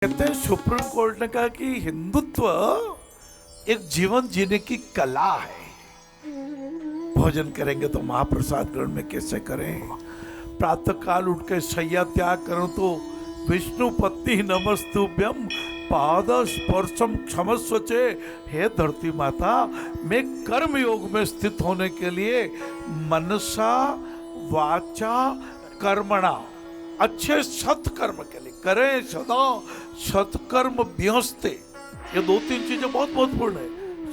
कहते हैं supreme court ने कहा कि हिंदुत्व एक जीवन जीने की कला है। भोजन करेंगे तो महाप्रसाद ग्रहण में कैसे करें, प्रातः काल उठ के शैया त्याग करो तो विष्णु पत्नी नमस्तुभ्यम पाद स्पर्शम क्षमस्वचे। हे धरती माता, मैं कर्म योग में स्थित होने के लिए मनसा वाचा कर्मणा, अच्छे सत्कर्म के लिए करें सदा सत्कर्म व्यस्ते। ये दो तीन चीजें बहुत महत्वपूर्ण है।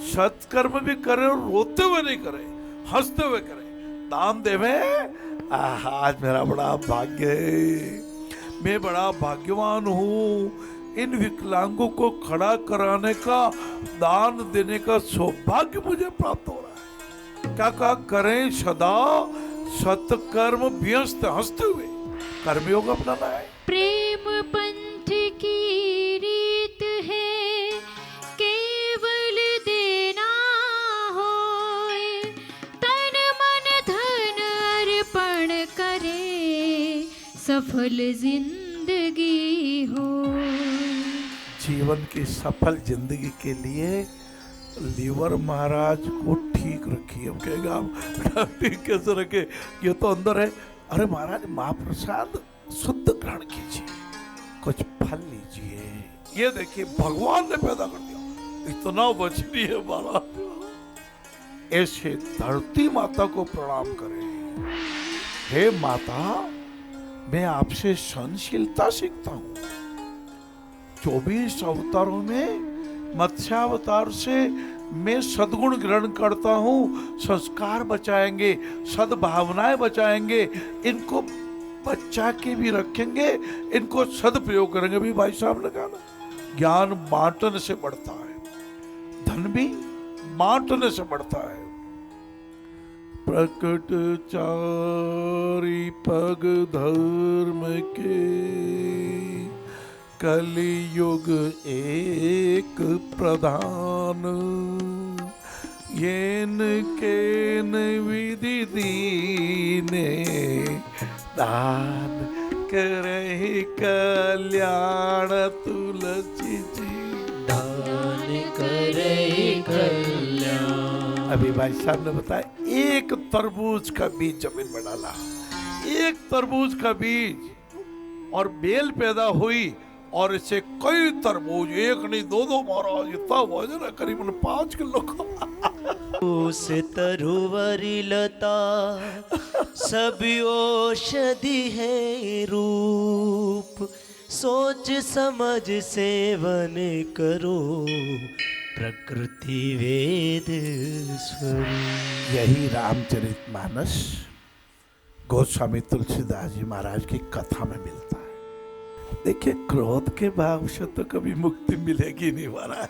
सत्कर्म भी करें और रोते हुए नहीं करें, हंसते हुए करें। दान देवे, आज मेरा बड़ा भाग्य है, मैं बड़ा भाग्यवान हूँ, इन विकलांगों को खड़ा कराने का, दान देने का सौभाग्य मुझे प्राप्त हो रहा है। क्या क्या करें सदा सत्कर्म व्यस्त, हंसते हुए कर्मयोग अपनाना है। प्रेम पंथ की रीत है, केवल देना होए, तन मन धन अर्पण करे, सफल जिंदगी हो। जीवन की सफल जिंदगी के लिए लीवर महाराज को ठीक रखिए। हम कहेंगे आप ठीक कैसे रखे, ये तो अंदर है। अरे महाराज, महाप्रसाद शुद्ध ग्रहण कीजिए, कुछ फल लीजिए। ये देखिए भगवान ने पैदा कर दिया, इतना वचनी है महाराज। ऐसे धरती माता को प्रणाम करें। हे माता, मैं आपसे सहनशीलता सीखता हूँ। 24 अवतारों में मत्स्यावतार से मैं सद्गुण ग्रहण करता हूँ। संस्कार बचाएंगे, सद्भावनाएं बचाएंगे, इनको बच्चा के भी रखेंगे, इनको सदप्रयोग करेंगे। भी भाई साहब ने कहा ना, ज्ञान बांटने से बढ़ता है, धन भी बांटने से बढ़ता है। प्रकट चारि पग धर्म के, कलियुग एक प्रधान। येन केन विधि दीने, दान करे कल्याण तुलसी जी, दान करे कल्याण। अभी भाई साहब ने बताया, एक तरबूज का बीज जमीन में डाला, एक तरबूज का बीज, और बेल पैदा हुई, और इससे कई तरबूज, एक नहीं दो दो महाराज, इतना वजन है करीबन 5 किलो का। उस तरुवरी लता सभी औषधि है रूप, सोच समझ सेवन करो, प्रकृति वेद स्वरूप। यही रामचरितमानस गोस्वामी तुलसीदास जी महाराज की कथा में मिलता है। देखिए, क्रोध के भाव से तो कभी मुक्ति मिलेगी नहीं महाराज।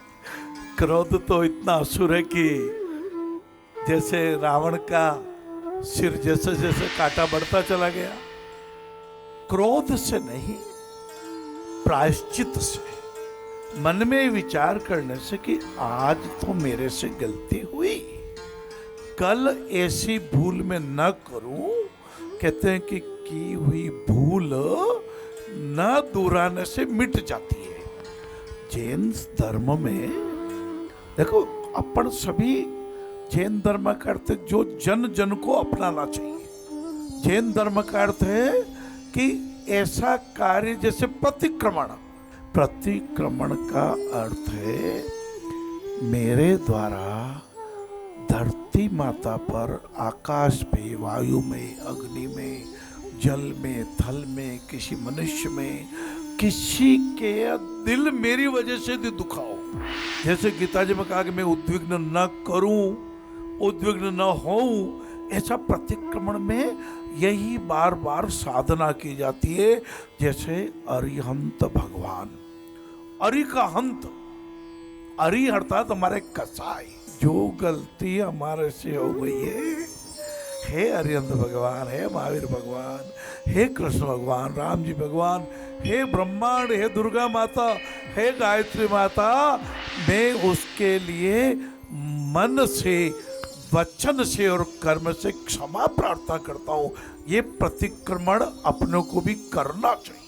क्रोध तो इतना असुर है कि जैसे रावण का सिर जैसे जैसे काटा बढ़ता चला गया। क्रोध से नहीं, प्रायश्चित से, मन में विचार करने से कि आज तो मेरे से गलती हुई, कल ऐसी भूल में न करूं। कहते हैं कि की हुई भूल न दोहराने से मिट जाती है। जैन धर्म में देखो, अपन सभी जैन धर्म का अर्थ जो जन जन को अपनाना चाहिए। जैन धर्म का अर्थ है कि ऐसा कार्य जैसे प्रतिक्रमण। प्रतिक्रमण का अर्थ है मेरे द्वारा धरती माता पर, आकाश पे, वायु में, अग्नि में, जल में, थल में, किसी मनुष्य में, किसी के दिल मेरी वजह से भी दुखाओ। जैसे गीता जी में कहा कि मैं उद्विग्न न करूं, उद्विग्न न होऊं, ऐसा प्रतिक्रमण में यही बार बार साधना की जाती है। जैसे अरिहंत भगवान, अरि का हंत, अरि अर्थात हमारे कसाई। जो गलती हमारे से हो गई है, हे अरिहंत भगवान, हे महावीर भगवान, हे कृष्ण भगवान, राम जी भगवान, हे ब्रह्मांड, हे दुर्गा माता, हे गायत्री माता, मैं उसके लिए मन से, वचन से और कर्म से क्षमा प्रार्थना करता हूँ। ये प्रतिक्रमण अपनों को भी करना चाहिए।